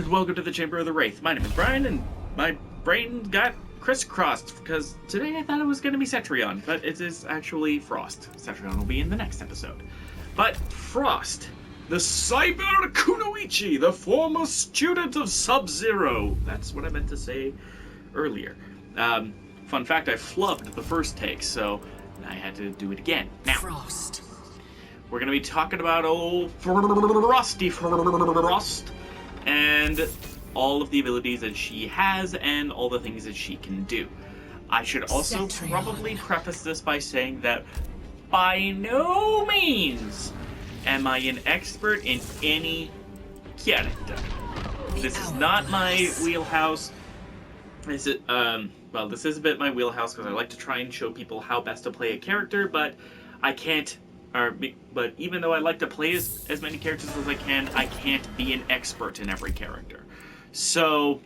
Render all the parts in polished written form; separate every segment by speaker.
Speaker 1: and welcome to the Chamber of the Wraith. My name is Brian, and my brain got crisscrossed because today I thought it was going to be Cetrion, but it is actually Frost. Cetrion will be in the next episode. But Frost, the Cyber Kunoichi, the former student of Sub-Zero. That's what I meant to say earlier. Fun fact, I flubbed the first take, so I had to do it again. Now,
Speaker 2: Frost.
Speaker 1: We're going to be talking about old Frosty Frost and all of the abilities that she has and all the things that she can do. I should also probably preface this by saying that by no means am I an expert in any character. This is not my wheelhouse. This is, well, this is a bit my wheelhouse because I like to try and show people how best to play a character, but I can't. But even though I like to play as many characters as I can't be an expert in every character. So,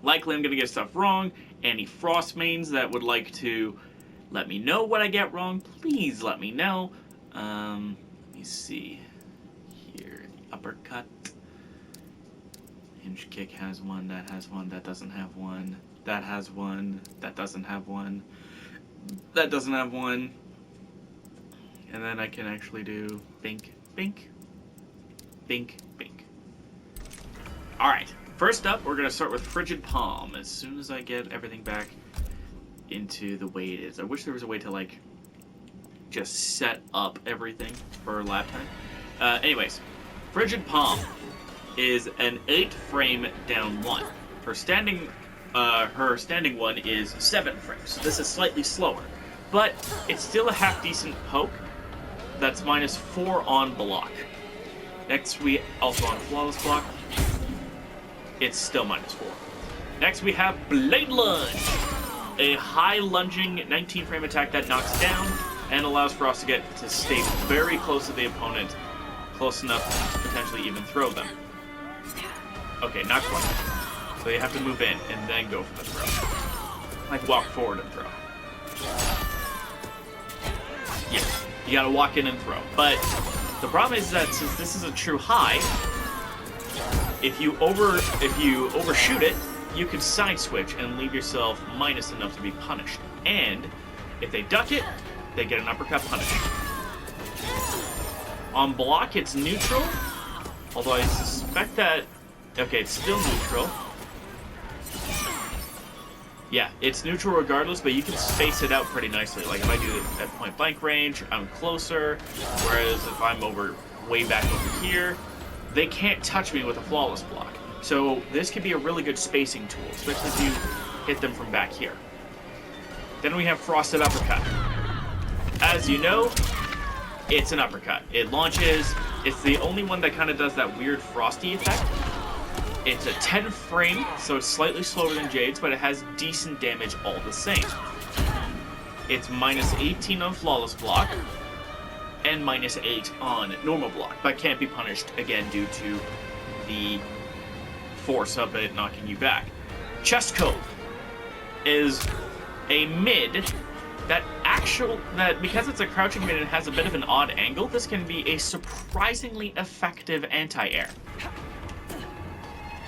Speaker 1: likely I'm going to get stuff wrong. Any Frost mains that would like to let me know what I get wrong, please let me know. Let me see. Here, the uppercut. Hinge kick has one, that has one, that doesn't have one. That has one, that doesn't have one. That doesn't have one. And then I can actually do bink, bink, bink, bink. Alright, first up, we're going to start with Frigid Palm as soon as I get everything back into the way it is. I wish there was a way to, like, just set up everything for lab time. Anyways, Frigid Palm is an 8-frame down 1. Her standing one is 7 frames, so this is slightly slower. But it's still a half-decent poke. That's -4 on block. Next, we also on flawless block. It's still -4. Next, we have Blade Lunge, a high lunging 19-frame attack that knocks down and allows Frost to get to stay very close to the opponent, close enough to potentially even throw them. Okay, not quite. So you have to move in and then go for the throw. Like walk forward and throw. Yeah. You gotta walk in and throw. But the problem is that since this is a true high, if you overshoot it, you can side switch and leave yourself minus enough to be punished. And if they duck it, they get an uppercut punish. On block, it's neutral, although I suspect that... Okay, it's still neutral. Yeah, it's neutral regardless, but you can space it out pretty nicely. Like, if I do it at point-blank range, I'm closer, whereas if I'm way back over here, they can't touch me with a flawless block. So this could be a really good spacing tool, especially if you hit them from back here. Then we have Frosted Uppercut. As you know, it's an uppercut. It launches, it's the only one that kind of does that weird frosty effect. It's a 10 frame, so it's slightly slower than Jade's, but it has decent damage all the same. It's -18 on flawless block, and -8 on normal block, but can't be punished again due to the force of it knocking you back. Chest Cove is a mid that because it's a crouching mid and has a bit of an odd angle, this can be a surprisingly effective anti-air.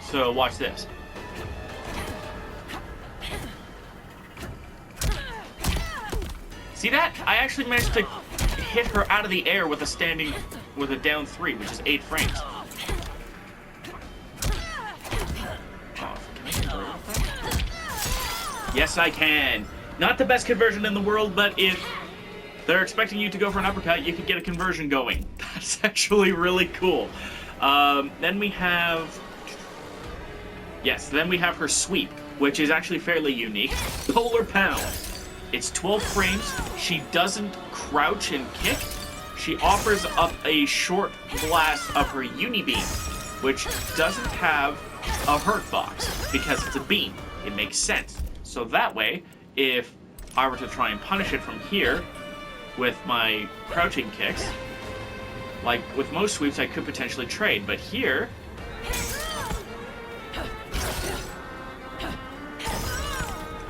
Speaker 1: So watch this. See that? I actually managed to hit her out of the air with a down 3, which is 8 frames. Yes, I can. Not the best conversion in the world, but if they're expecting you to go for an uppercut, you can get a conversion going. That's actually really cool. Then we have... Yes, then we have her sweep, which is actually fairly unique. Polar Pound. It's 12 frames. She doesn't crouch and kick. She offers up a short blast of her Unibeam, which doesn't have a hurt box because it's a beam. It makes sense. So that way, if I were to try and punish it from here with my crouching kicks, like with most sweeps I could potentially trade, but here...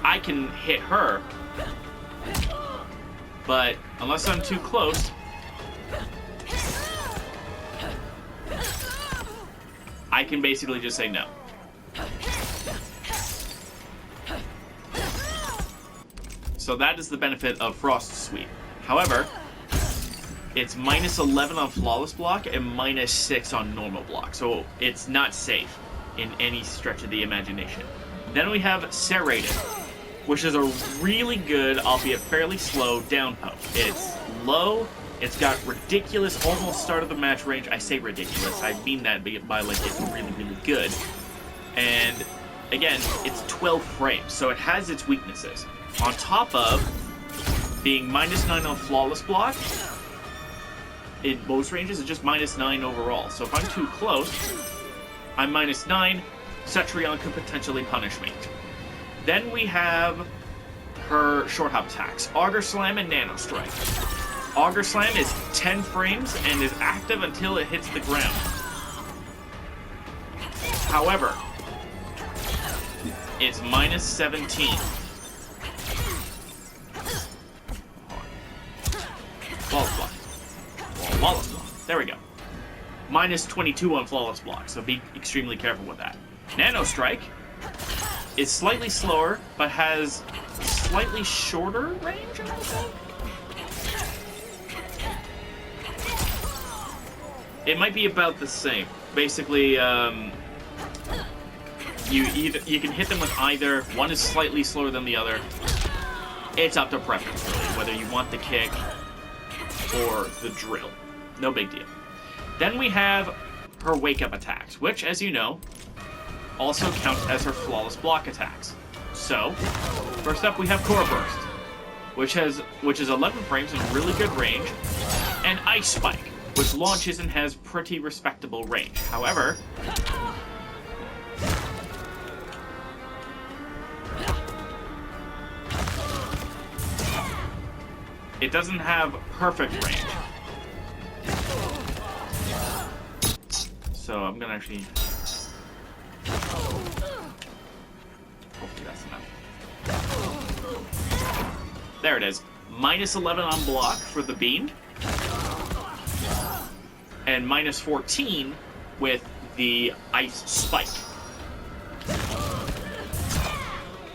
Speaker 1: I can hit her, but unless I'm too close, I can basically just say no. So that is the benefit of Frost Sweep. However, it's minus 11 on Flawless Block and minus 6 on normal block. So it's not safe in any stretch of the imagination. Then we have Serrated, which is a really good, albeit fairly slow, down poke. It's low, it's got ridiculous, almost start of the match range. I say ridiculous, I mean that by like it's really, really good. And again, it's 12 frames, so it has its weaknesses. On top of being minus 9 on Flawless Block, in most ranges, it's just minus 9 overall. So if I'm too close, I'm minus 9, Cetrion could potentially punish me. Then we have her short hop attacks, Auger Slam and Nano Strike. Auger Slam is 10 frames and is active until it hits the ground. However, it's minus 17. Flawless Block. Flawless Block. There we go. Minus 22 on Flawless Block, so be extremely careful with that. Nano Strike is slightly slower, but has slightly shorter range, I think? It might be about the same. Basically, you can hit them with either. One is slightly slower than the other. It's up to preference, really, whether you want the kick or the drill. No big deal. Then we have her wake-up attacks, which, as you know, also count as her Flawless Block attacks. So, first up we have Core Burst, which is 11 frames and really good range, and Ice Spike, which launches and has pretty respectable range. However, it doesn't have perfect range. So I'm gonna actually... Hopefully that's enough. There it is. Minus 11 on block for the beam. And minus 14 with the Ice Spike.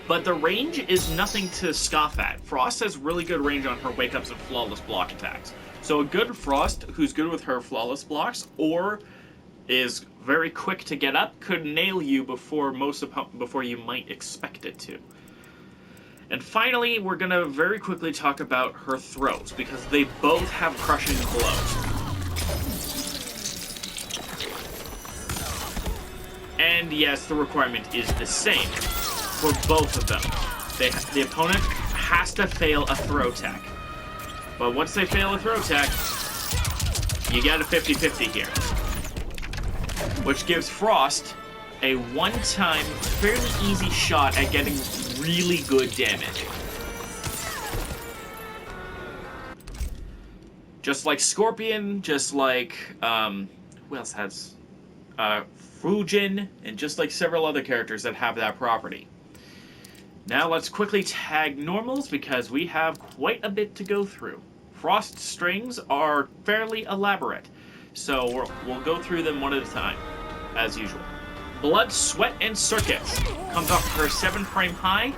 Speaker 1: But the range is nothing to scoff at. Frost has really good range on her wake-ups and Flawless Block attacks. So a good Frost who's good with her Flawless Blocks, or is very quick to get up, could nail you before you might expect it to. And finally, we're going to very quickly talk about her throws, because they both have crushing blows. And yes, the requirement is the same for both of them. The opponent has to fail a throw tech. But once they fail a throw tech, you get a 50-50 here. Which gives Frost a one-time, fairly easy shot at getting really good damage. Just like Scorpion, just like, who else has, Fujin, and just like several other characters that have that property. Now let's quickly tag normals because we have quite a bit to go through. Frost strings are fairly elaborate, so we'll go through them one at a time, as usual. Blood, Sweat, and Circuits comes off her 7-frame high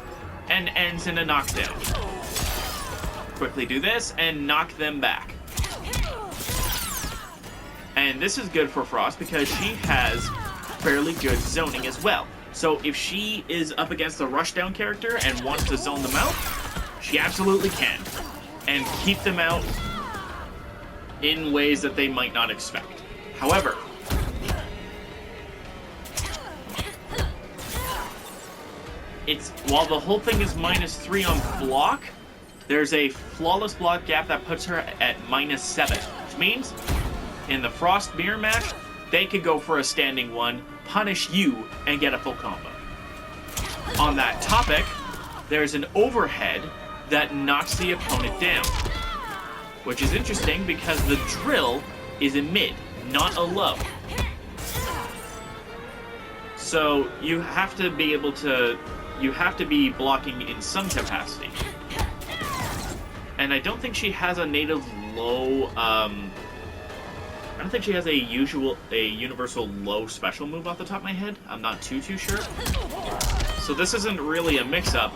Speaker 1: and ends in a knockdown. Quickly do this and knock them back. And this is good for Frost because she has fairly good zoning as well. So if she is up against a rushdown character and wants to zone them out, she absolutely can. And keep them out in ways that they might not expect. However, while the whole thing is -3 on block, there's a Flawless Block gap that puts her at -7, which means in the Frost mirror match, they could go for a standing one, punish you, and get a full combo. On that topic, there's an overhead that knocks the opponent down, which is interesting because the drill is a mid, not a low. So you have to be able to, you have to be blocking in some capacity. And I don't think she has a native low I don't think she has a universal low special move off the top of my head. I'm not too sure. So this isn't really a mix-up.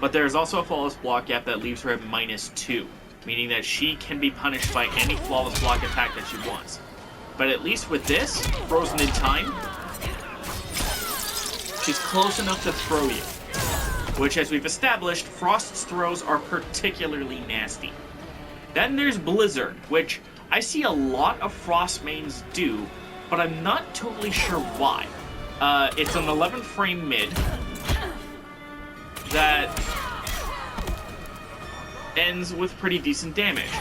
Speaker 1: But there's also a flawless block gap that leaves her at -2, meaning that she can be punished by any flawless block attack that she wants. But at least with this, frozen in time, she's close enough to throw you. Which, as we've established, Frost's throws are particularly nasty. Then there's Blizzard, which I see a lot of Frost mains do, but I'm not totally sure why. It's an 11 frame mid that ends with pretty decent damage.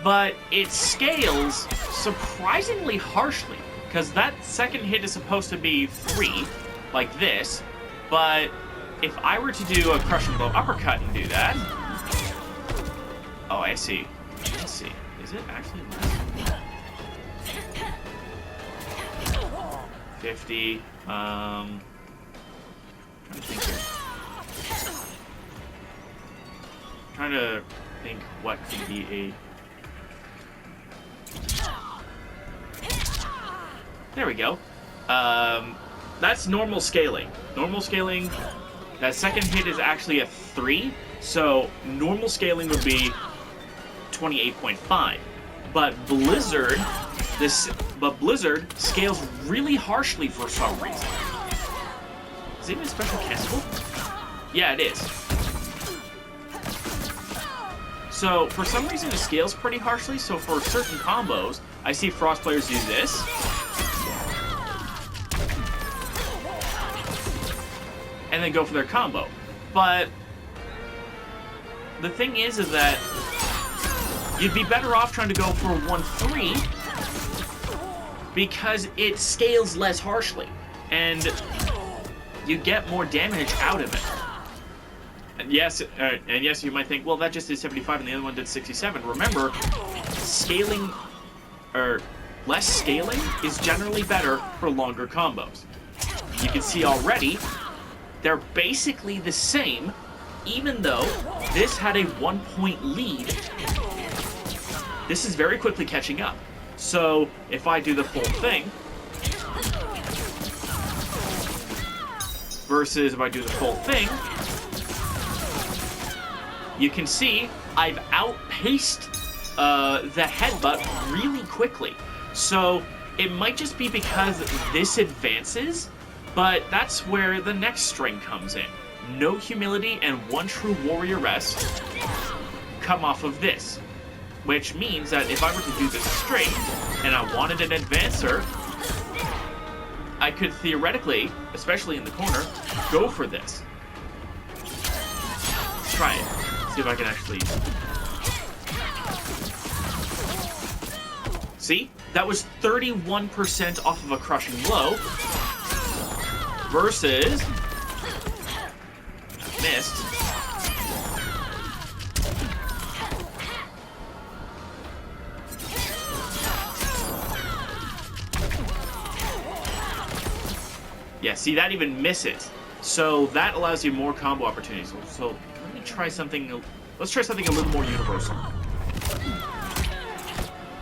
Speaker 1: But it scales surprisingly harshly, because that second hit is supposed to be 3, like this, but if I were to do a crushing blow uppercut and do that... Oh, I see. Let's see. Is it actually less? 50. Trying to think here. Trying to think what could be a... There we go. That's normal scaling. Normal scaling, that second hit is actually a 3, so normal scaling would be 28.5. But Blizzard scales really harshly for some reason. Is it even special castable? Yeah, it is. So for some reason it scales pretty harshly, so for certain combos, I see Frost players do this. And then go for their combo. But the thing is that you'd be better off trying to go for 1-3 because it scales less harshly and you get more damage out of it. And yes, you might think, well, that just did 75 and the other one did 67. Remember, scaling or less scaling is generally better for longer combos. You can see already they're basically the same, even though this had a 1-point lead. This is very quickly catching up. So if I do the full thing, versus if I do the full thing, you can see I've outpaced the headbutt really quickly. So it might just be because this advances, but that's where the next string comes in. No humility and one true warrioress come off of this. Which means that if I were to do this straight, and I wanted an advancer, I could theoretically, especially in the corner, go for this. Let's try it. See if I can actually... See? That was 31% off of a crushing blow. Versus... Missed. Yeah, see, that even misses. So that allows you more combo opportunities. So let me try something... Let's try something a little more universal.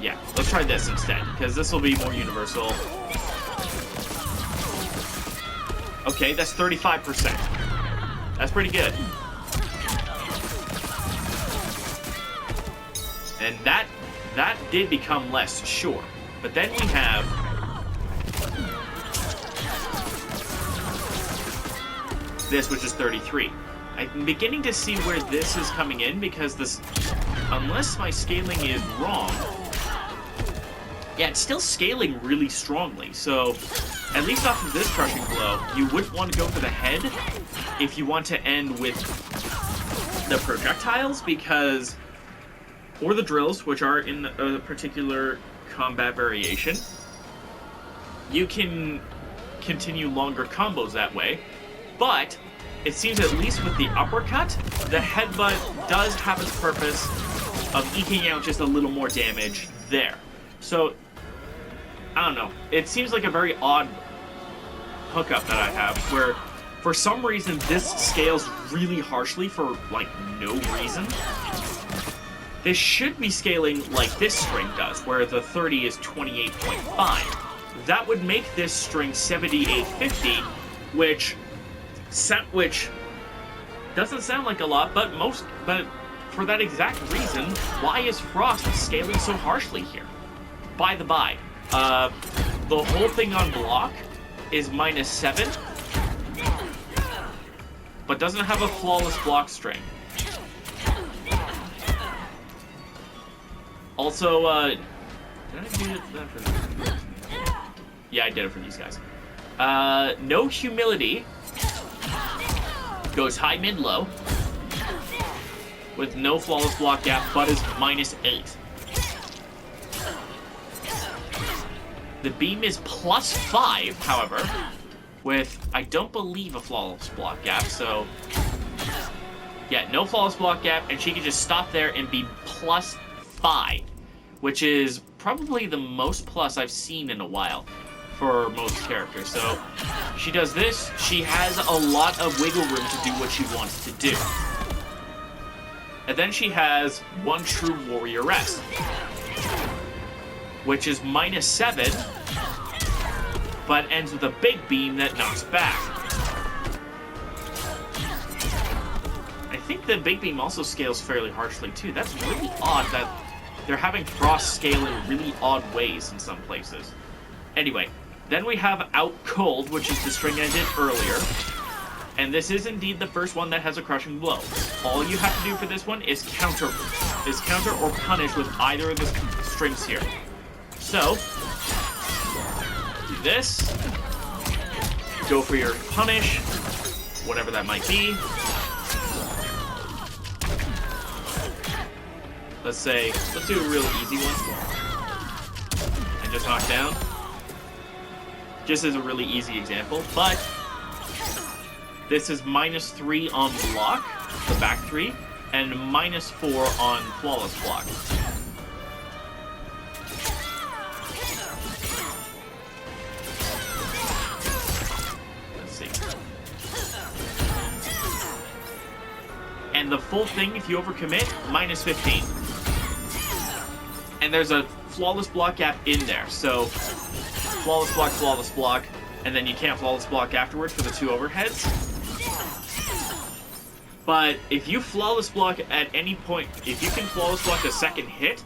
Speaker 1: Yeah, let's try this instead, because this will be more universal. Okay, that's 35%. That's pretty good. And that did become less, sure. But then we have... this, which is 33. I'm beginning to see where this is coming in, because this... Unless my scaling is wrong... Yeah, it's still scaling really strongly, so at least off of this crushing blow, you wouldn't want to go for the head if you want to end with the projectiles, because... Or the drills, which are in a particular combat variation. You can continue longer combos that way, but it seems at least with the uppercut, the headbutt does have its purpose of eking out just a little more damage there. So, I don't know. It seems like a very odd hookup that I have, where for some reason this scales really harshly for, like, no reason. this should be scaling like this string does, where the 30 is 28.5. That would make this string 7850, which doesn't sound like a lot, but for that exact reason, why is Frost scaling so harshly here? By the by, the whole thing on block is -7, but doesn't have a flawless block string. Also, did I do that for them? Yeah, I did it for these guys. No humility. Goes high, mid, low. With no flawless block gap, but is -8. The beam is +5, however, with, I don't believe, a flawless block gap, so... Yeah, no flawless block gap, and she can just stop there and be +5, which is probably the most plus I've seen in a while for most characters. So, she does this, she has a lot of wiggle room to do what she wants to do. And then she has One True Warrioress, which is -7, but ends with a big beam that knocks back. I think the big beam also scales fairly harshly too. That's really odd that they're having Frost scale in really odd ways in some places. Anyway, then we have Out Cold, which is the string I did earlier. And this is indeed the first one that has a crushing blow. All you have to do for this one is counter or punish with either of the strings here. So, do this, go for your punish, whatever that might be. Let's do a real easy one. And just knock down. Just as a really easy example, but this is -3 on block, the back 3, and -4 on flawless block. Let's see. And the full thing, if you overcommit, -15. And there's a flawless block gap in there, so flawless block, and then you can't flawless block afterwards for the 2 overheads. But if you flawless block at any point, if you can flawless block a second hit,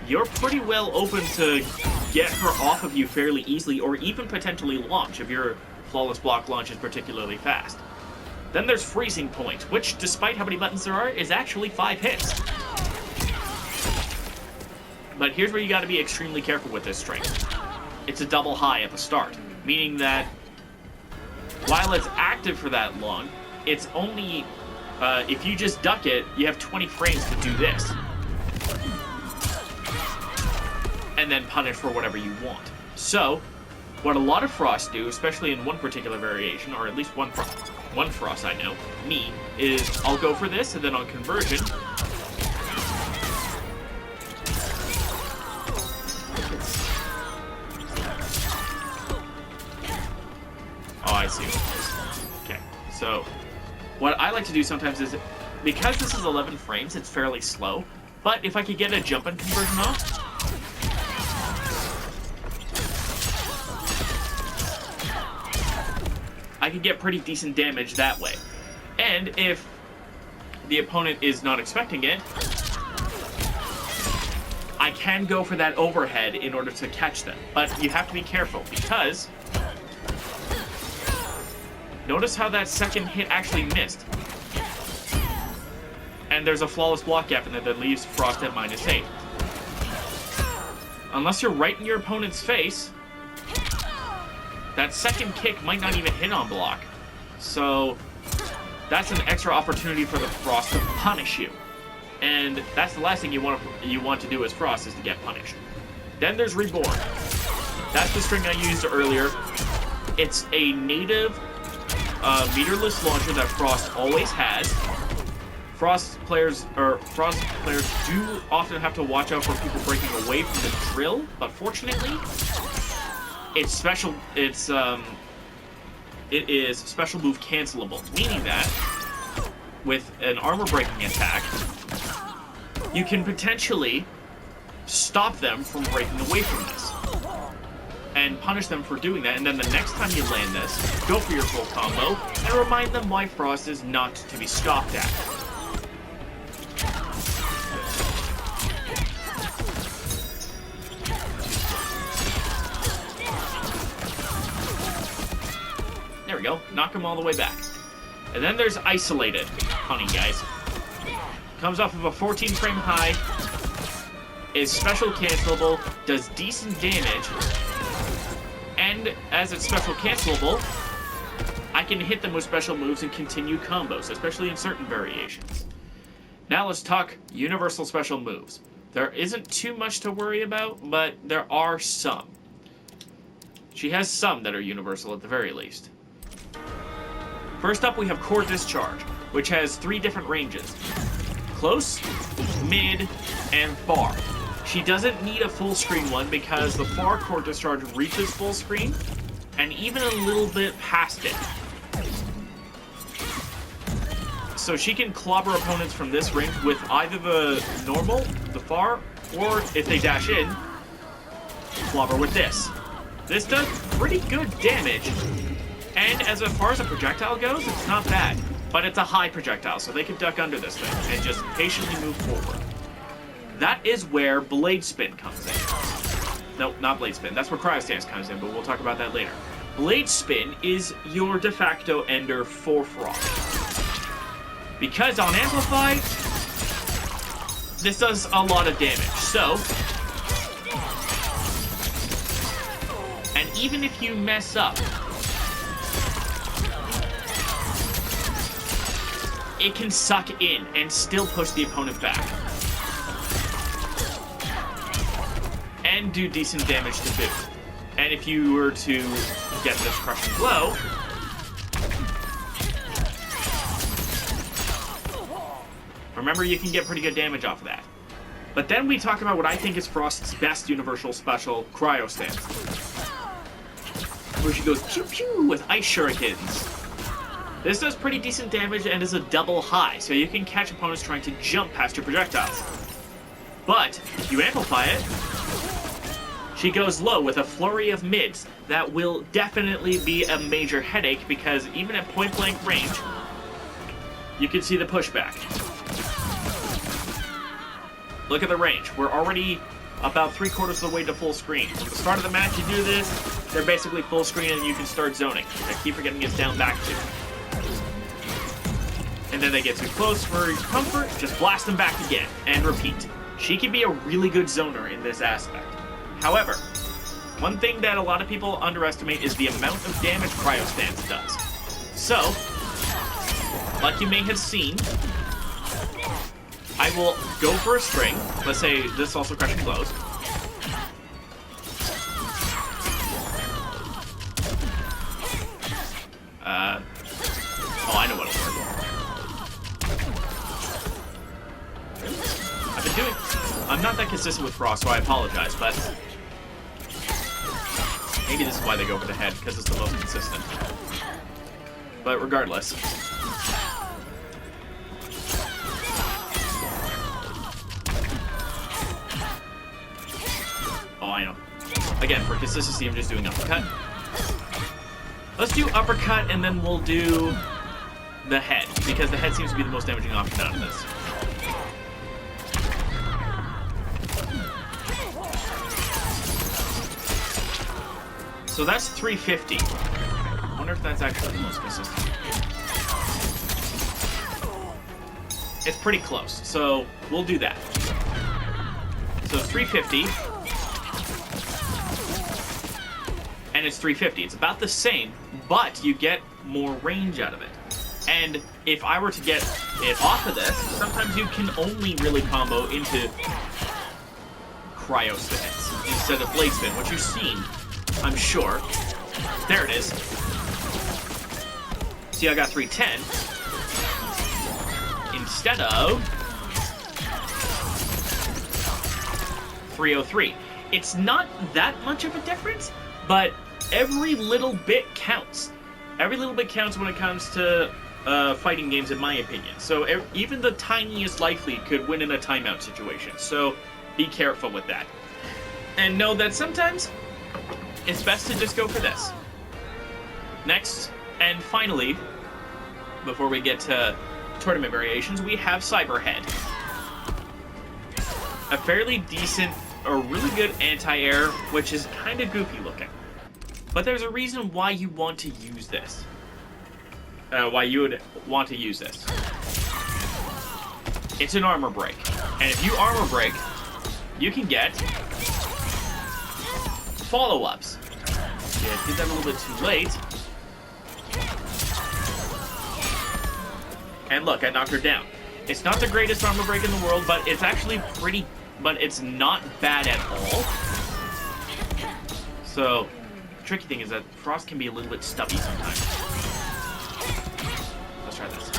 Speaker 1: you're pretty well open to get her off of you fairly easily, or even potentially launch if your flawless block launch is particularly fast. Then there's Freezing Point, which, despite how many buttons there are, is actually 5 hits. But here's where you gotta be extremely careful with this string. It's a double high at the start, meaning that while it's active for that long, it's only, if you just duck it, you have 20 frames to do this. And then punish for whatever you want. So, what a lot of Frosts do, especially in one particular variation, or at least one Frost I know, me, is I'll go for this, and then on conversion, I see. Okay, so what I like to do sometimes is, because this is 11 frames, it's fairly slow, but if I could get a jump-in conversion off, I could get pretty decent damage that way. And if the opponent is not expecting it, I can go for that overhead in order to catch them. But you have to be careful, because notice how that second hit actually missed. And there's a flawless block gap in there that leaves Frost at -8. Unless you're right in your opponent's face, that second kick might not even hit on block. So that's an extra opportunity for the Frost to punish you. And that's the last thing you want to do as Frost, is to get punished. Then there's Reborn. That's the string I used earlier. It's a native meterless launcher that Frost always has. Frost players do often have to watch out for people breaking away from the drill, but fortunately, it is special move cancelable, meaning that with an armor breaking attack, you can potentially stop them from breaking away from this. And punish them for doing that, and then the next time you land this, go for your full combo, and remind them why Frost is not to be stopped at. There we go, knock them all the way back. And then there's Isolated Honey, guys. Comes off of a 14 frame high, is special cancelable, does decent damage, and as it's special cancelable, I can hit them with special moves and continue combos, especially in certain variations. Now let's talk universal special moves. There isn't too much to worry about, but there are some. She has some that are universal at the very least. First up, we have Core Discharge, which has 3 different ranges. Close, mid, and far. She doesn't need a full screen one because the far Core Discharge reaches full screen, and even a little bit past it. So she can clobber opponents from this range with either the normal, the far, or if they dash in, clobber with this. This does pretty good damage, and as far as a projectile goes, it's not bad. But it's a high projectile, so they can duck under this thing and just patiently move forward. That is where Blade Spin comes in. No, not Blade Spin. That's where Cryo Stance comes in, but we'll talk about that later. Blade Spin is your de facto ender for Frost. Because on Amplify, this does a lot of damage. So, and even if you mess up, it can suck in and still push the opponent back. And do decent damage to boot. And if you were to get this Crushing Blow, remember you can get pretty good damage off of that. But then we talk about what I think is Frost's best universal special, Cryo Stance. Where she goes pew pew with Ice Shurikens. This does pretty decent damage and is a double high, so you can catch opponents trying to jump past your projectiles. But if you amplify it, she goes low with a flurry of mids. That will definitely be a major headache because even at point blank range, you can see the pushback. Look at the range. We're already about 3/4 of the way to full screen. At the start of the match, you do this, they're basically full screen and you can start zoning. I keep forgetting it's down back to. And then they get too close for comfort, just blast them back again, and repeat. She can be a really good zoner in this aspect. However, one thing that a lot of people underestimate is the amount of damage Cryo Stance does. So, like you may have seen, I will go for a string. Let's say this also Crushing Blows. Oh, I know what'll work. I've been doing... I'm not that consistent with Frost, so I apologize, but... maybe this is why they go for the head, because it's the most consistent. But regardless... oh, I know. Again, for consistency, I'm just doing uppercut. Let's do uppercut, and then we'll do the head, because the head seems to be the most damaging option out of this. So that's 350. I wonder if that's actually the most consistent. It's pretty close, so we'll do that. So 350. And it's 350. It's about the same, but you get more range out of it. And if I were to get it off of this, sometimes you can only really combo into Cryo Stance instead of Blade Spin, which you've seen, I'm sure. There it is. See, I got 310 instead of 303. It's not that much of a difference, but every little bit counts. Every little bit counts when it comes to fighting games, in my opinion. So even the tiniest life lead could win in a timeout situation. So be careful with that. And know that sometimes it's best to just go for this. Next, and finally, before we get to tournament variations, we have Cyberhead. A fairly decent, or really good anti-air, which is kind of goofy looking. But there's a reason why you want to use this. Why you would want to use this. It's an armor break. And if you armor break, you can get follow-ups. Yeah, did that a little bit too late. And look, I knocked her down. It's not the greatest armor break in the world, but it's actually pretty... But it's not bad at all. So, the tricky thing is that Frost can be a little bit stubby sometimes. Let's try this.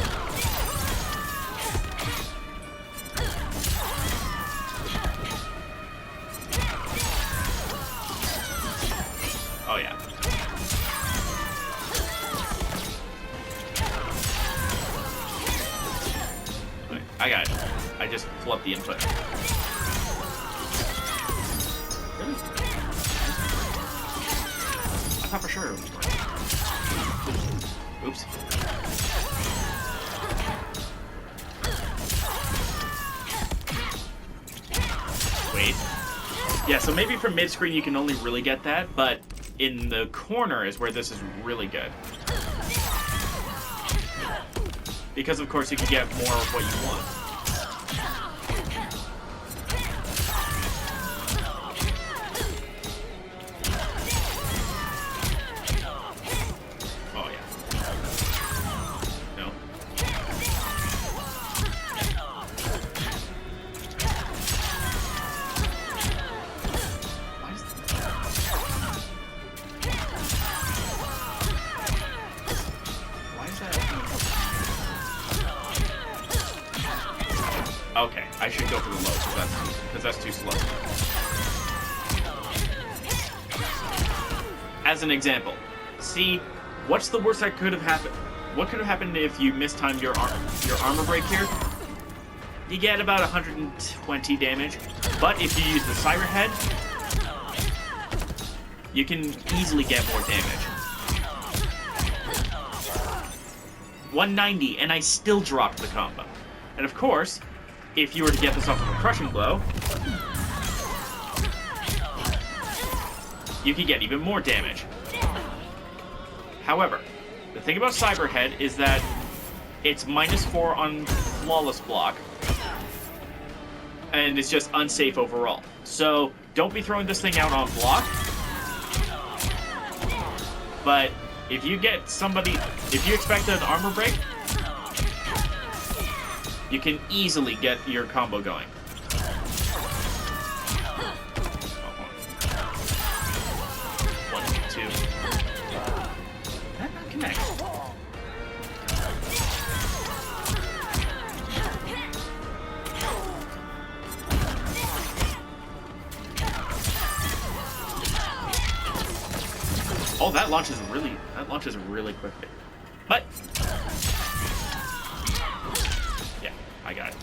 Speaker 1: Oh, yeah. Okay, I got it. I just flipped the input. Really? I thought for sure it was working. Oops. Wait. Yeah, so maybe from mid-screen you can only really get that, but in the corner is where this is really good. Because, of course, you can get more of what you want. Oh, yeah. No. Why is that? Why is that? Okay, I should go for the low because that's too slow. As an example, see, what's the worst that could have happened? What could have happened if you mistimed your armor break here? You get about 120 damage, but if you use the Cyberhead, you can easily get more damage. 190, and I still dropped the combo. And of course, if you were to get this off of a Crushing Blow, you could get even more damage. However, the thing about Cyberhead is that it's -4 on Flawless Block, and it's just unsafe overall. So, don't be throwing this thing out on block, but if you get somebody, if you expect an armor break, you can easily get your combo going. One, two. That not connect. Oh, that launches really quickly. But yeah, I got it.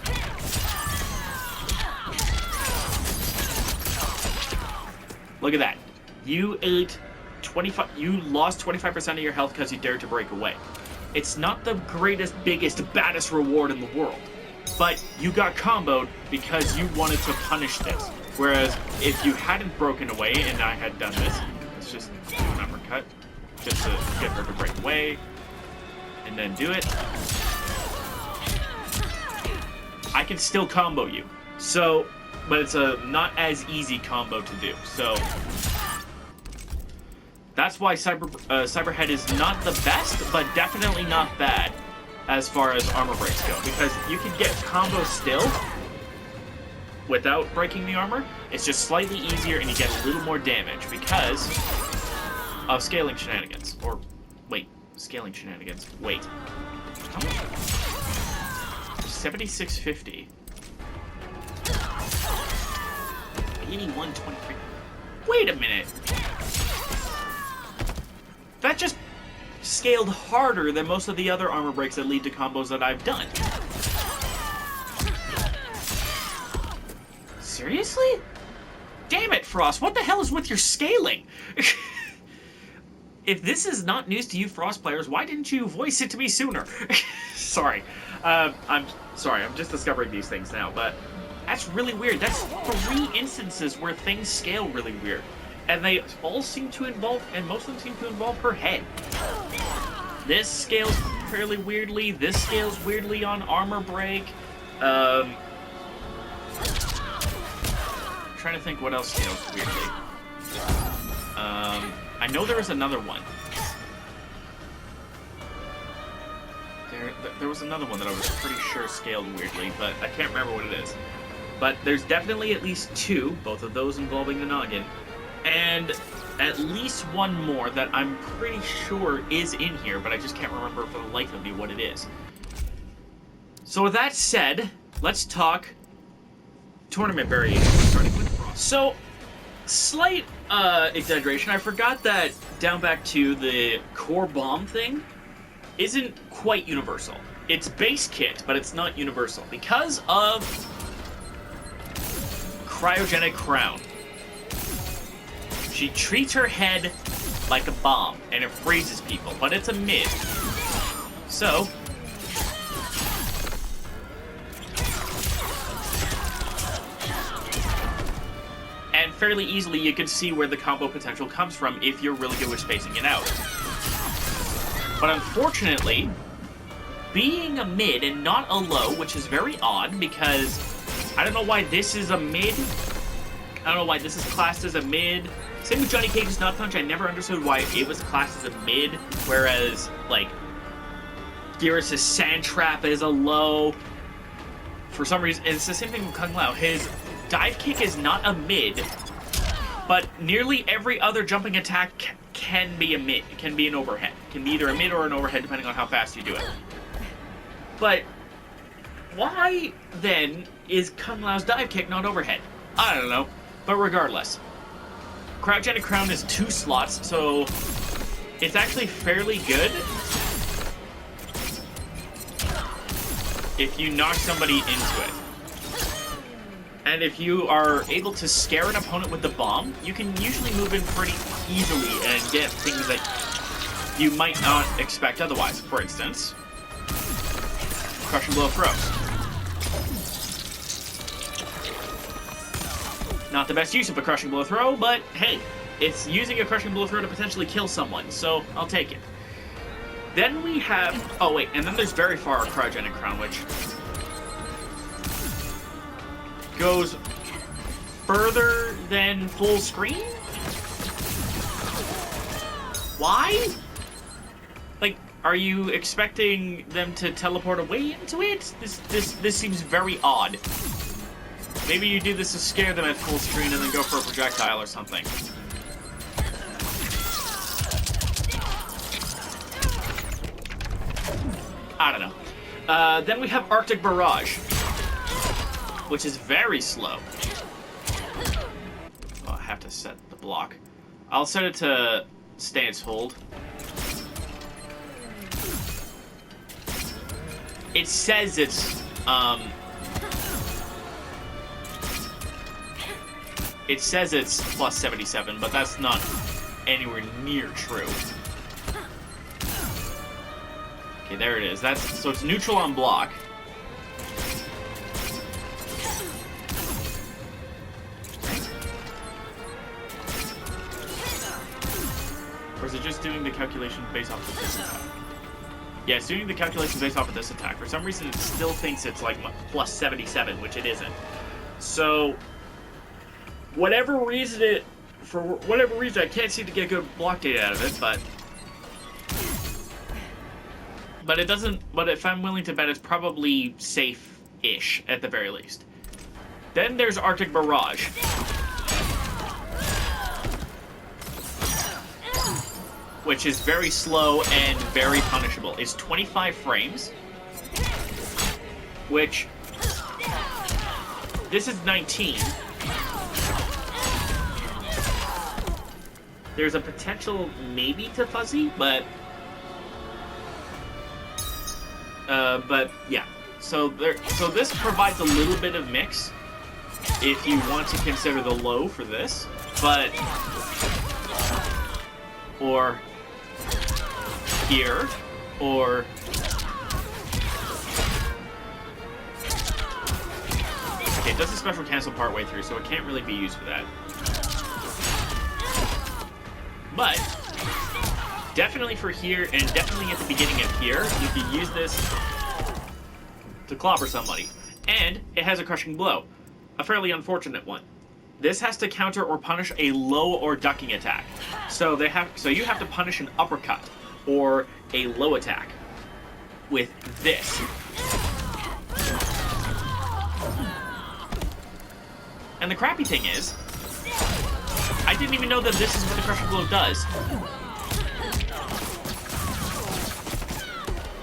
Speaker 1: Look at that. You ate 25. You lost 25% of your health because you dared to break away. It's not the greatest, biggest, baddest reward in the world, but you got comboed because you wanted to punish this. Whereas if you hadn't broken away and I had done this, let's just do an uppercut just to get her to break away, and then do it. I can still combo you. So, but it's a not as easy combo to do. So that's why Cyberhead is not the best, but definitely not bad as far as armor breaks go, because you can get combos still without breaking the armor. It's just slightly easier, and you get a little more damage because of scaling shenanigans. Or wait, scaling shenanigans. Wait, how much? 7650. 8123. Wait a minute. That just scaled harder than most of the other armor breaks that lead to combos that I've done. Seriously? Damn it, Frost, what the hell is with your scaling? If this is not news to you Frost players, why didn't you voice it to me sooner? Sorry. I'm sorry, I'm just discovering these things now, but that's really weird. That's 3 instances where things scale really weird. And they all seem to involve, and most of them seem to involve her head. This scales fairly weirdly, this scales weirdly on armor break. Trying to think what else scales weirdly. I know there was another one. There was another one that I was pretty sure scaled weirdly, but I can't remember what it is. But there's definitely at least 2, both of those involving the noggin, and at least one more that I'm pretty sure is in here, but I just can't remember for the life of me what it is. So with that said, let's talk tournament variations, starting with Frost. So, slight exaggeration, I forgot that down back to the core bomb thing isn't quite universal. It's base kit, but it's not universal. Because of Cryogenic Crown. She treats her head like a bomb, and it freezes people, but it's a mid. So, and fairly easily you can see where the combo potential comes from if you're really good with spacing it out. But unfortunately, being a mid and not a low, which is very odd because I don't know why this is a mid. I don't know why this is classed as a mid. Same with Johnny Cage's Nut Punch. I never understood why it was classed as a mid, whereas, like, Geras' Sand Trap is a low. For some reason, it's the same thing with Kung Lao. His dive kick is not a mid, but nearly every other jumping attack can be a mid, can be an overhead. Can be either a mid or an overhead, depending on how fast you do it. But why, then, is Kung Lao's dive kick not overhead? I don't know. But regardless, Cryogenic Crown is 2 slots, so it's actually fairly good if you knock somebody into it. And if you are able to scare an opponent with the bomb, you can usually move in pretty easily and get things that you might not expect otherwise. For instance, Crushing Blow throws. Not the best use of a Crushing Blow throw, but hey, it's using a Crushing Blow throw to potentially kill someone, so I'll take it. Then we have... oh wait, and then there's Very Far Cryogenic Crown, which goes further than full screen? Why? Like, are you expecting them to teleport away into it? This seems very odd. Maybe you do this to scare them at full screen and then go for a projectile or something. I don't know. Then we have Arctic Barrage, which is very slow. Oh, I have to set the block. I'll set it to stance hold. It says it's, it says it's plus 77, but that's not anywhere near true. Okay, there it is. So it's neutral on block. Or is it just doing the calculation based off of this attack? Yeah, it's doing the calculation based off of this attack. For some reason, it still thinks it's like plus 77, which it isn't. So, for whatever reason, I can't seem to get good block data out of it, but it doesn't. But if I'm willing to bet, it's probably safe-ish at the very least. Then there's Arctic Barrage. Which is very slow and very punishable. It's 25 frames, which, this is 19. There's a potential maybe to fuzzy, but But yeah, so this provides a little bit of mix if you want to consider the low for this, but or here or okay, it does a special cancel partway through, so it can't really be used for that. But definitely for here, and definitely at the beginning of here, you can use this to clobber somebody. And it has a crushing blow, a fairly unfortunate one. This has to counter or punish a low or ducking attack. So you have to punish an uppercut or a low attack with this. And the crappy thing is, I didn't even know that this is what the crushing blow does.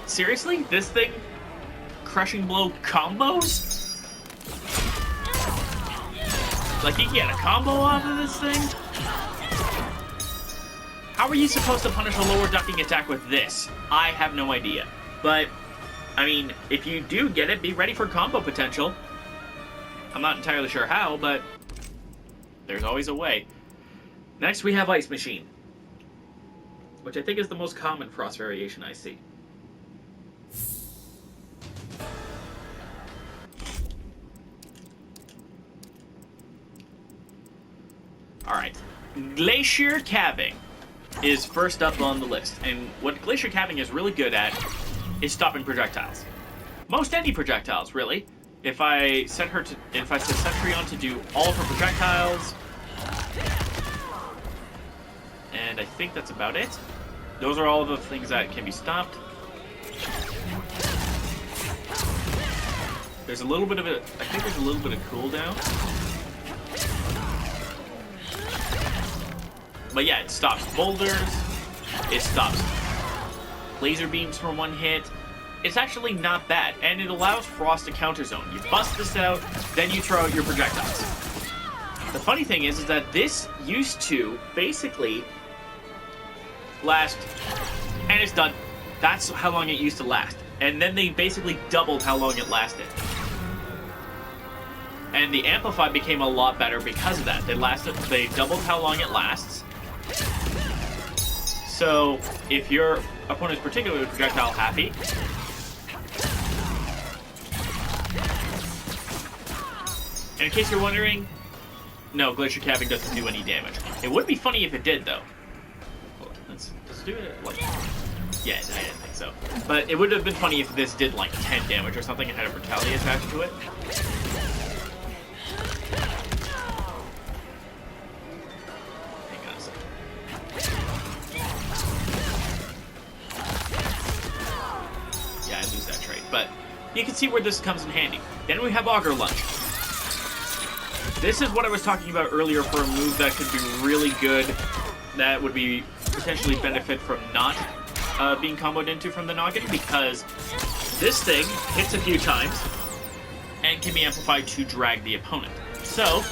Speaker 1: Seriously? This thing, crushing blow combos? Like, you can get a combo off of this thing? How are you supposed to punish a lower ducking attack with this? I have no idea. But, I mean, if you do get it, be ready for combo potential. I'm not entirely sure how, but there's always a way. Next, we have Ice Machine, which I think is the most common Frost variation I see. Alright, Glacier Calving is first up on the list, and what Glacier Calving is really good at is stopping projectiles. Most any projectiles, really. If I set Sentry on to do all of her projectiles, and I think that's about it. Those are all of the things that can be stopped. There's a little bit of I think there's a little bit of cooldown. But yeah, it stops boulders, it stops laser beams from one hit. It's actually not bad, and it allows Frost to counter zone. You bust this out, then you throw out your projectiles. The funny thing is that this used to basically last, and it's done. That's how long it used to last. And then they basically doubled how long it lasted. And the Amplify became a lot better because of that. They doubled how long it lasts. So, if your opponent is particularly projectile happy, and in case you're wondering, no, Glacier Calving doesn't do any damage. It would be funny if it did, though. Does it do it? Like, yeah, I didn't think so. But it would have been funny if this did like 10 damage or something and had a brutality attached to it. But you can see where this comes in handy. Then we have Auger Lunge. This is what I was talking about earlier for a move that could be really good, that would be potentially benefit from not being comboed into from the noggin, because this thing hits a few times and can be amplified to drag the opponent. So,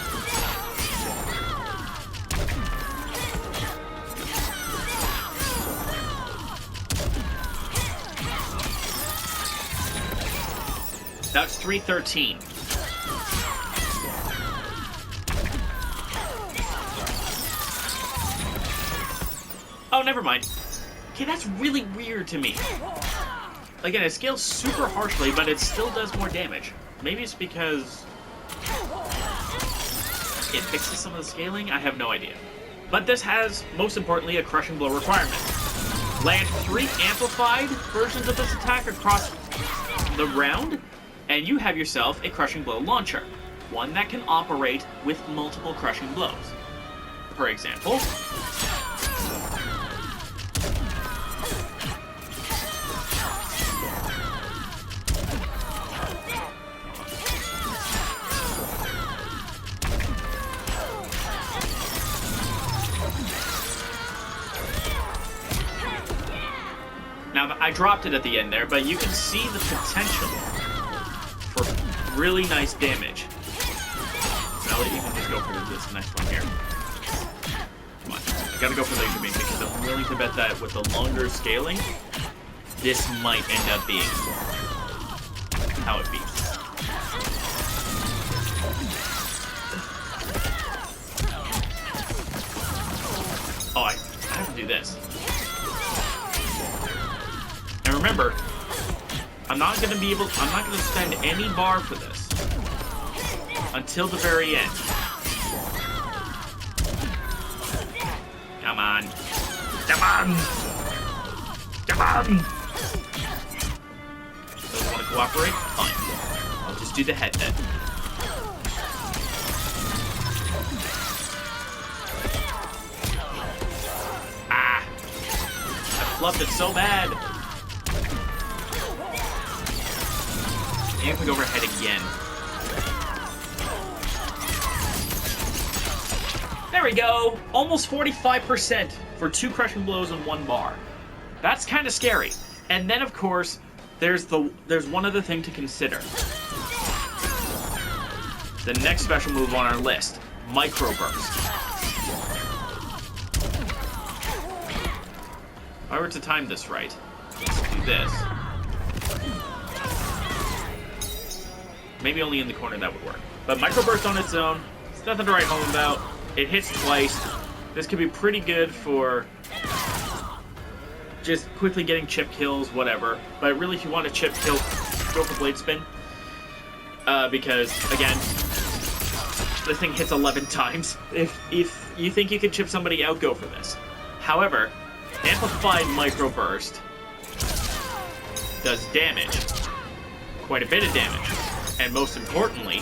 Speaker 1: that's 313. Oh, never mind. Okay, that's really weird to me. Again, it scales super harshly, but it still does more damage. Maybe it's because it fixes some of the scaling? I have no idea. But this has, most importantly, a crushing blow requirement. Land 3 amplified versions of this attack across the round, and you have yourself a crushing blow launcher. One that can operate with multiple crushing blows. For example, now I dropped it at the end there, but you can see the potential for really nice damage. Now I'll even just go for this next one here. Come on, I gotta go for laser beam because I'm willing to bet that with the longer scaling, this might end up being how it beats. Oh, I have to do this. And remember, I'm not going to spend any bar for this until the very end. Come on. Come on! Come on! Doesn't want to cooperate? Fine. I'll just do the head then. Ah! I flubbed it so bad. And if we go overhead again. There we go! Almost 45% for 2 crushing blows and 1 bar. That's kind of scary. And then, of course, there's one other thing to consider. The next special move on our list, Microburst. If I were to time this right, let's do this. Maybe only in the corner that would work. But Microburst on its own, it's nothing to write home about. It hits twice. This could be pretty good for just quickly getting chip kills, whatever. But really, if you want to chip kill, go for Blade Spin. Because, again, this thing hits 11 times. If you think you can chip somebody out, go for this. However, Amplified Microburst does damage. Quite a bit of damage. And most importantly,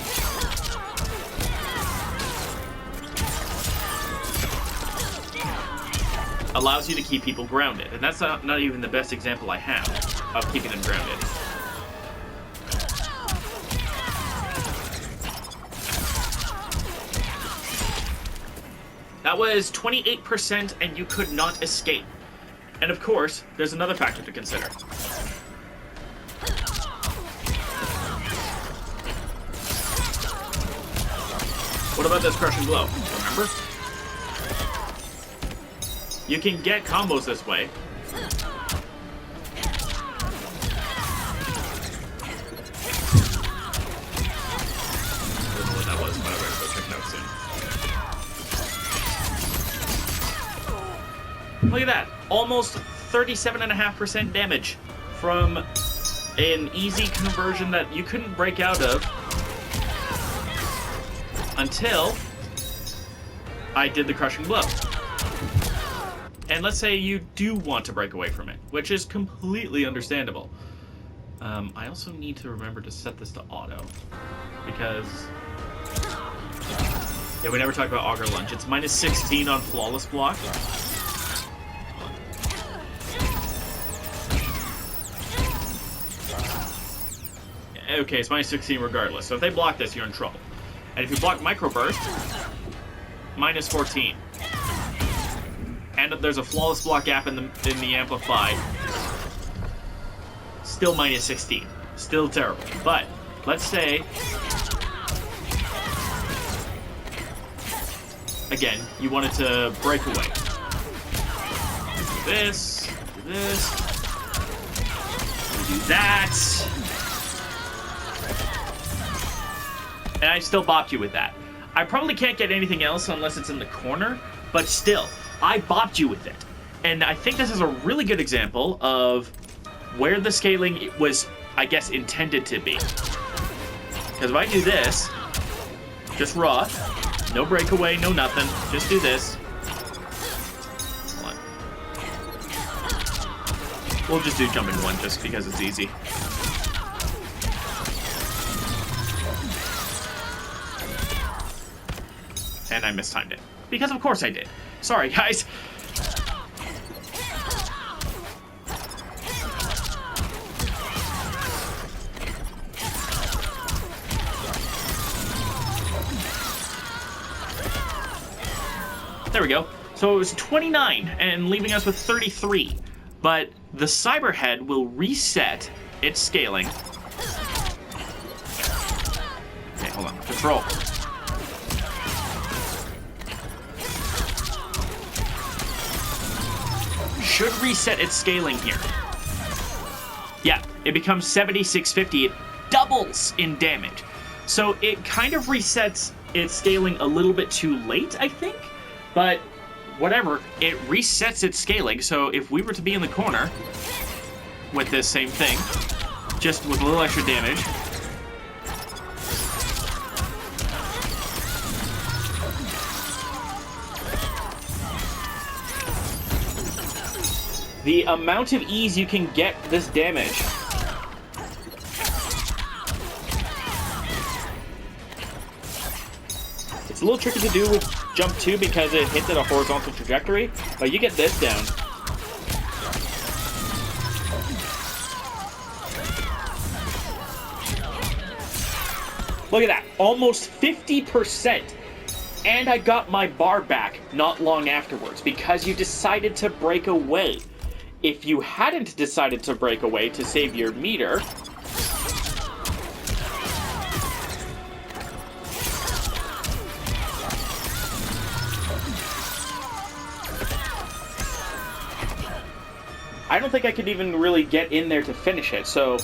Speaker 1: allows you to keep people grounded. And that's not even the best example I have of keeping them grounded. That was 28% and you could not escape. And of course, there's another factor to consider. What about this crushing blow? Remember? You can get combos this way. I don't know what that was, but I'm going to go check it out soon. Look at that. Almost 37.5% damage from an easy conversion that you couldn't break out of until I did the crushing blow. And let's say you do want to break away from it, which is completely understandable. I also need to remember to set this to auto, because yeah, we never talked about Auger Lunge. It's minus 16 on Flawless Block. Okay, it's minus 16 regardless. So if they block this, you're in trouble. And if you block Microburst, minus 14. And there's a Flawless Block gap in the Amplified. Still minus 16. Still terrible. But let's say, again, you wanted to break away. Do this. Do this. Do that. And I still bopped you with that. I probably can't get anything else unless it's in the corner, but still, I bopped you with it. And I think this is a really good example of where the scaling was, I guess, intended to be. Because if I do this, just raw, no breakaway, no nothing, just do this. Hold on. We'll just do jumping one just because it's easy. And I mistimed it. Because of course I did. Sorry, guys. There we go. So it was 29 and leaving us with 33. But the Cyberhead will reset its scaling. Okay, hold on. Control. Should reset its scaling here.
Speaker 2: Yeah, it becomes 7650. It doubles in damage. So it kind of resets its scaling a little bit too late, I think. But whatever, it resets its scaling. So if we were to be in the corner with this same thing, just with a little extra damage, the amount of ease you can get this damage. It's a little tricky to do with jump 2 because it hits at a horizontal trajectory, but you get this down. Look at that, almost 50%. And I got my bar back not long afterwards because you decided to break away. If you hadn't decided to break away to save your meter, I don't think I could even really get in there to finish it. So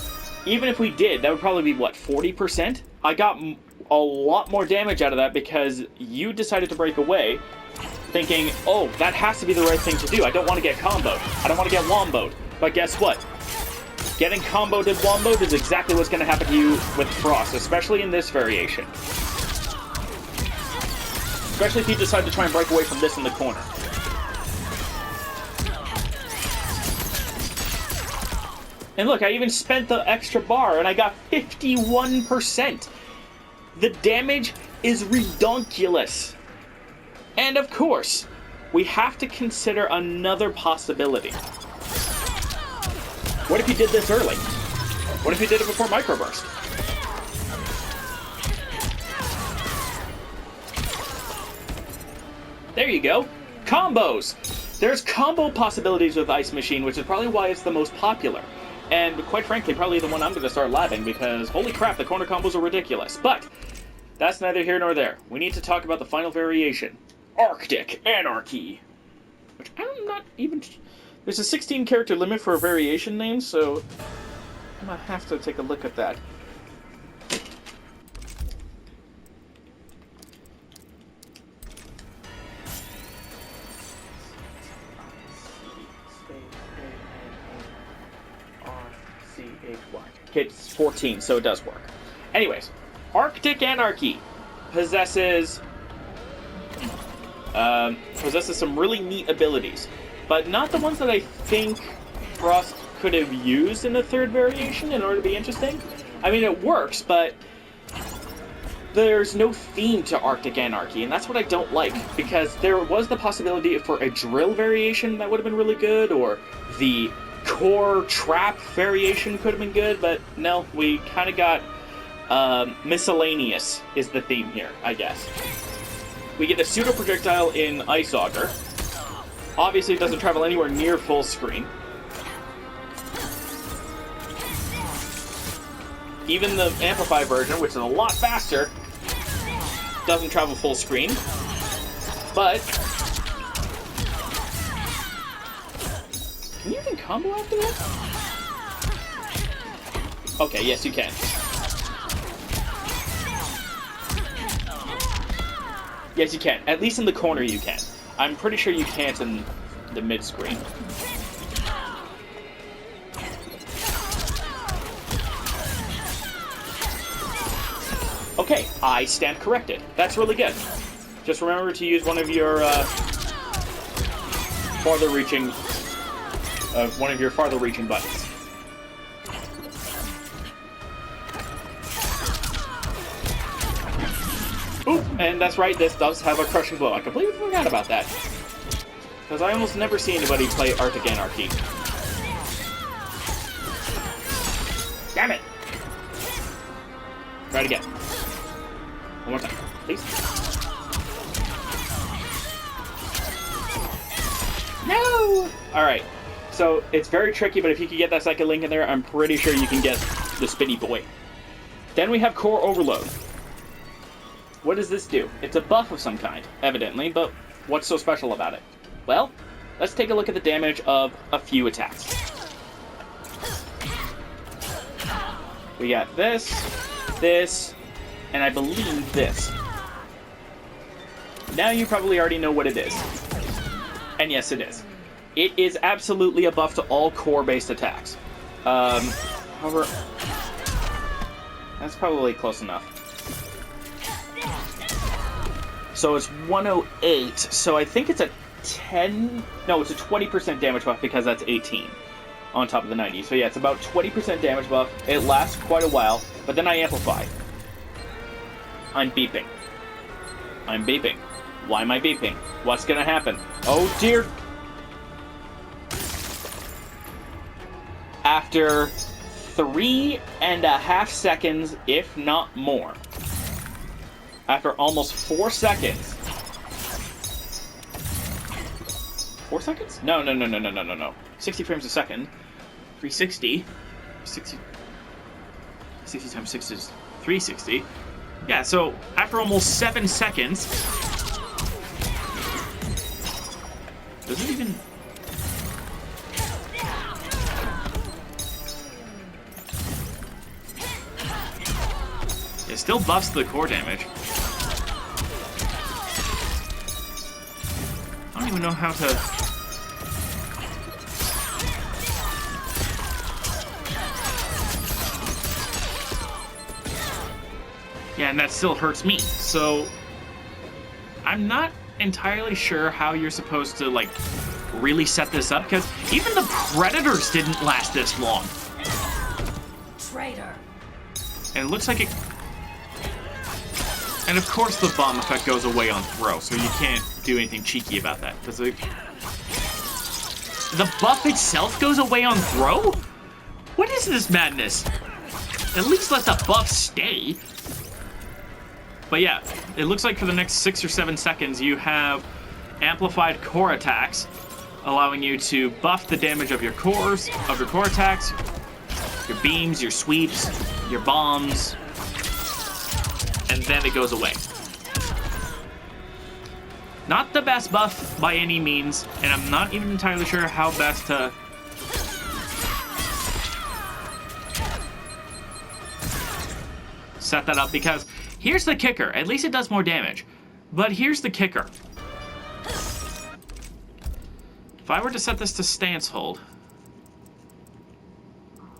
Speaker 2: even if we did, that would probably be, what, 40%? I got a lot more damage out of that because you decided to break away thinking, oh, that has to be the right thing to do. I don't want to get comboed. I don't want to get womboed. But guess what? Getting comboed and womboed is exactly what's going to happen to you with Frost, especially in this variation. Especially if you decide to try and break away from this in the corner. And look, I even spent the extra bar, and I got 51%. The damage is redonkulous. And of course, we have to consider another possibility. What if you did this early? What if you did it before Microburst? There you go. Combos! There's combo possibilities with Ice Machine, which is probably why it's the most popular. And quite frankly, probably the one I'm going to start labbing, because holy crap, the corner combos are ridiculous. But that's neither here nor there. We need to talk about the final variation. Arctic Anarchy. Which I'm not even... There's a 16 character limit for a variation name, so I'm going to have to take a look at that. Okay, it's 14, so it does work. Anyways, Arctic Anarchy possesses some really neat abilities, but not the ones that I think Frost could have used in the third variation in order to be interesting. I mean, it works, but there's no theme to Arctic Anarchy, and that's what I don't like, because there was the possibility for a drill variation that would have been really good, or the core trap variation could have been good, but no, we kind of got miscellaneous is the theme here, I guess. We get a pseudo projectile in Ice Auger. Obviously, it doesn't travel anywhere near full screen. Even the Amplify version, which is a lot faster, doesn't travel full screen. But can you even combo after that? Okay, yes you can. Yes you can. At least in the corner you can. I'm pretty sure you can't in the mid-screen. Okay, I stand corrected. That's really good. Just remember to use one of your farther-reaching buttons. Ooh, and that's right, this does have a crushing blow. I completely forgot about that. Because I almost never see anybody play Arctic Anarchy. Damn it! Try it again. One more time, please. No! Alright, so it's very tricky, but if you can get that second link in there, I'm pretty sure you can get the Spinny Boy. Then we have Core Overload. What does this do? It's a buff of some kind, evidently, but what's so special about it? Well, let's take a look at the damage of a few attacks. We got this, this, and I believe this. Now you probably already know what it is. And yes, it is. It is absolutely a buff to all core-based attacks. However, that's probably close enough. So it's 108, so I think it's a 10... No, it's a 20% damage buff because that's 18 on top of the 90. So yeah, it's about 20% damage buff. It lasts quite a while, but then I amplify. I'm beeping. I'm beeping. Why am I beeping? What's gonna happen? Oh dear! After 3.5 seconds, if not more. After almost 4 seconds. 4 seconds? No. 60 frames a second. 360. 60 times 6 is 360. Yeah, so after almost 7 seconds... Does it even... It still buffs the core damage. I don't even know how to... Yeah, and that still hurts me. So I'm not entirely sure how you're supposed to, like, really set this up, because even the Predators didn't last this long.
Speaker 3: Traitor.
Speaker 2: And it looks like it... And of course the bomb effect goes away on throw, so you can't do anything cheeky about that. Does it... The buff itself goes away on throw? What is this madness? At least let the buff stay. But yeah, it looks like for the next 6 or 7 seconds you have amplified core attacks, allowing you to buff the damage of your core attacks, your beams, your sweeps, your bombs, and then it goes away. Not the best buff by any means, and I'm not even entirely sure how best to... set that up, because here's the kicker. At least it does more damage. But here's the kicker. If I were to set this to stance hold,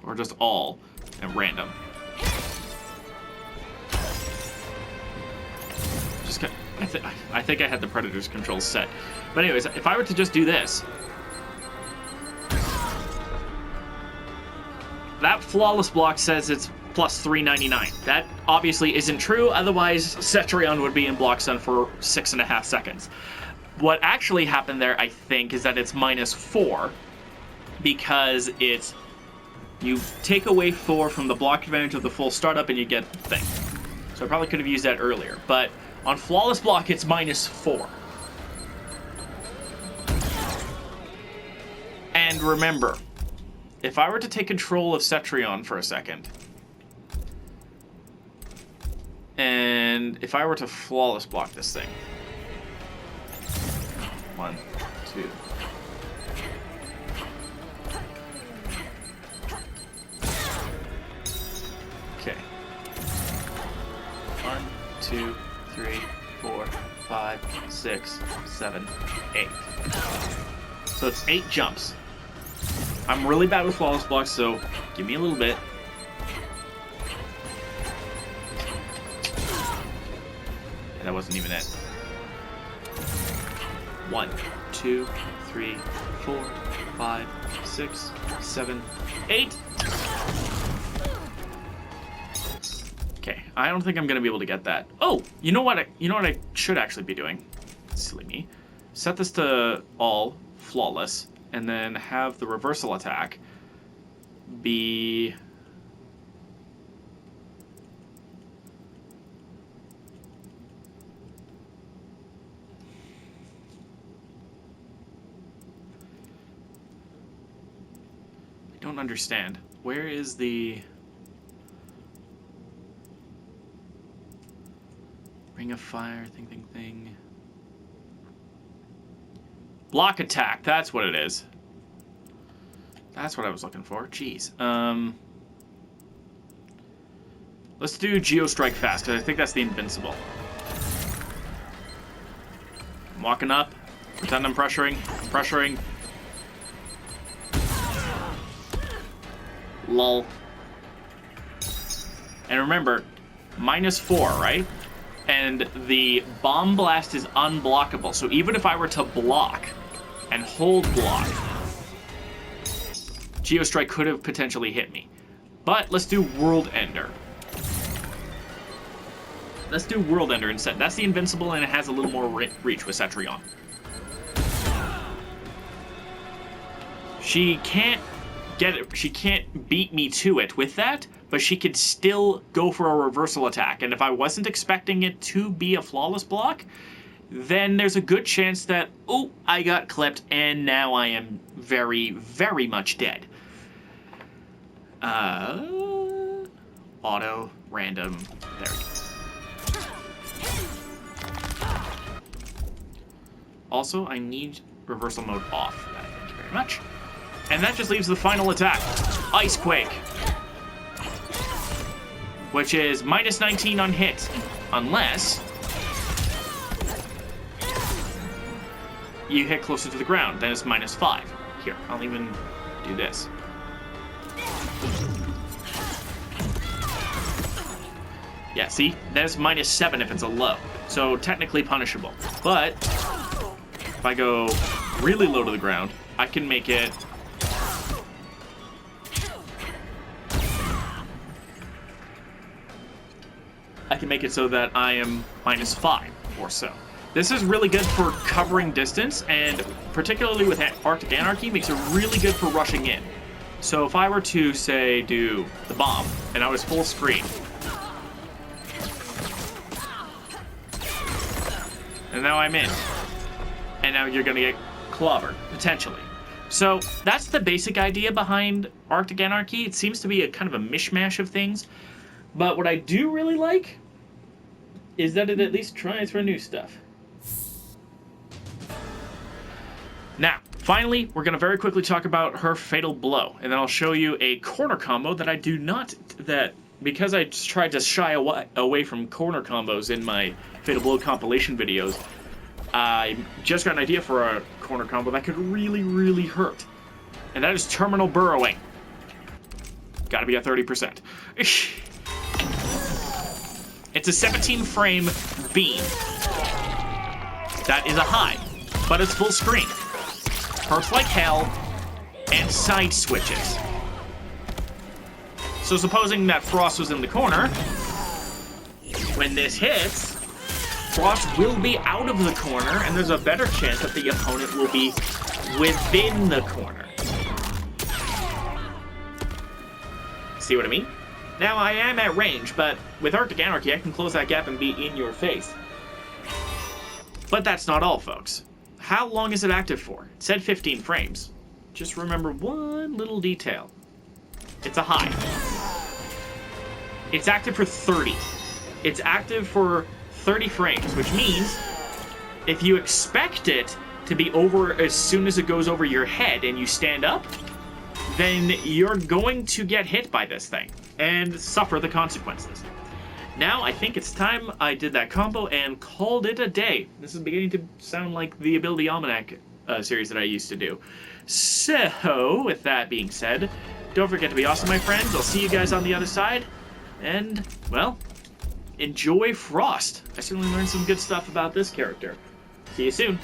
Speaker 2: or just all, at random. I think I had the Predator's controls set. But anyways, if I were to just do this, that flawless block says it's plus 399. That obviously isn't true, otherwise Cetrion would be in block stun for 6.5 seconds. What actually happened there, I think, is that it's minus 4, because it's... You take away 4 from the block advantage of the full startup and you get the thing. So I probably could have used that earlier, but on flawless block it's minus 4. And remember, if I were to take control of Cetrion for a second, and if I were to flawless block this thing. 1, 2. Okay. 1, 2, 3, 4, 5, 6, 7, 8. So it's 8 jumps. I'm really bad with flawless blocks, so give me a little bit. And that wasn't even it. 1, 2, 3, 4, 5, 6, 7, 8. Okay, I don't think I'm gonna be able to get that. Oh, you know what I should actually be doing? Silly me. Set this to all flawless, and then have the reversal attack be... I don't understand. Where is the... Ring of Fire, thing. Block attack, that's what it is. That's what I was looking for. Jeez. Let's do Geo Strike fast, because I think that's the invincible. I'm walking up. Pretend I'm pressuring. Pressuring. Lol. And remember, -4, right? And the Bomb Blast is unblockable. So even if I were to block and hold block, Geo Strike could have potentially hit me. But let's do World Ender. Let's do World Ender instead. That's the invincible, and it has a little more reach with Cetrion. She can't get it. She can't beat me to it with that, but she could still go for a reversal attack. And if I wasn't expecting it to be a flawless block, then there's a good chance that, oh, I got clipped, and now I am very, very much dead. Auto, random, there we go. Also, I need reversal mode off. Thank you very much. And that just leaves the final attack, Ice Quake, which is -19 on hit, unless you hit closer to the ground. Then it's -5. Here, I'll even do this. Yeah, see? That's -7 if it's a low. So technically punishable. But if I go really low to the ground, I can make it... so that I am -5 or so. This is really good for covering distance, and particularly with Arctic Anarchy, makes it really good for rushing in. So if I were to, say, do the bomb, and I was full screen, and now I'm in, and now you're gonna get clobbered, potentially. So that's the basic idea behind Arctic Anarchy. It seems to be a kind of a mishmash of things, but what I do really like is that it at least tries for new stuff. Now, finally, we're going to very quickly talk about her Fatal Blow, and then I'll show you a corner combo that I do not... because I tried to shy away from corner combos in my Fatal Blow compilation videos, I just got an idea for a corner combo that could really, really hurt. And that is Terminal Burrowing. Gotta be at 30%. It's a 17-frame beam. That is a high, but it's full screen. Hurts like hell, and side switches. So supposing that Frost was in the corner, when this hits, Frost will be out of the corner, and there's a better chance that the opponent will be within the corner. See what I mean? Now, I am at range, but with Arctic Anarchy, I can close that gap and be in your face. But that's not all, folks. How long is it active for? It said 15 frames. Just remember one little detail. It's a high. It's active for 30. It's active for 30 frames, which means if you expect it to be over as soon as it goes over your head and you stand up, then you're going to get hit by this thing and suffer the consequences. Now, I think it's time I did that combo and called it a day. This is beginning to sound like the Ability Almanac series that I used to do. So, with that being said, don't forget to be awesome, my friends. I'll see you guys on the other side. And, well, enjoy Frost. I certainly learned some good stuff about this character. See you soon.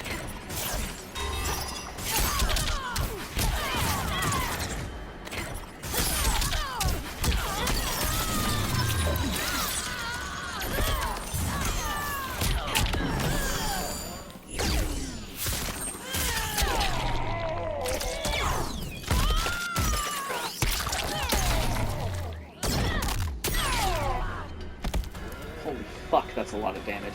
Speaker 2: Holy fuck, that's a lot of damage.